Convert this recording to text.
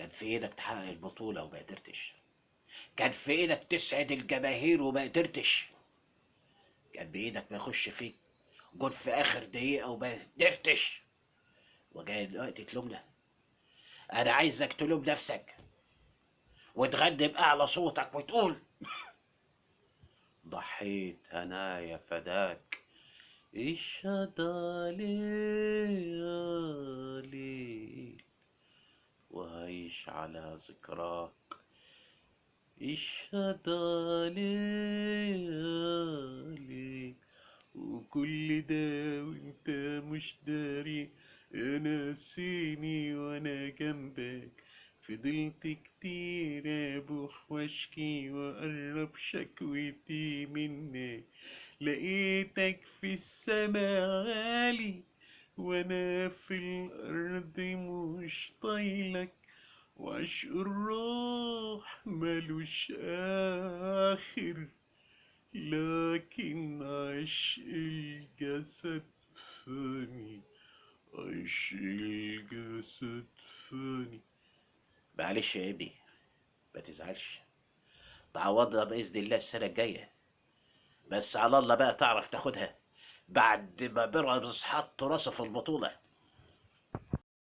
كان في ايدك تحقق البطولة وما قدرتش. كان في ايدك تسعد الجماهير وما قدرتش. كان بايدك ما يخش فيك جول في اخر دقيقة وما قدرتش. وجاي دلوقتي تلومنا؟ انا عايزك تلوم نفسك وتغني بأعلى صوتك وتقول: ضحيت هنايا فداك، الشدالي ليل، وعيش على ذكراك، الشدالي. وكل ده وانت مش داري، انا نسيني وانا جنبك. فضلت كتير ابوح واشكي واقرب شكوتي منك، لقيتك في السما عالي وانا في الارض مش طايلك. وعشق الروح ملوش اخر، لكن عشق الجسد فاني، عشق الجسد فاني. معلش يا ابني، ما تزعلش، تعوضها بإذن الله السنة الجاية. بس على الله بقى تعرف تاخدها بعد ما بيراميدز حط راسه في البطولة.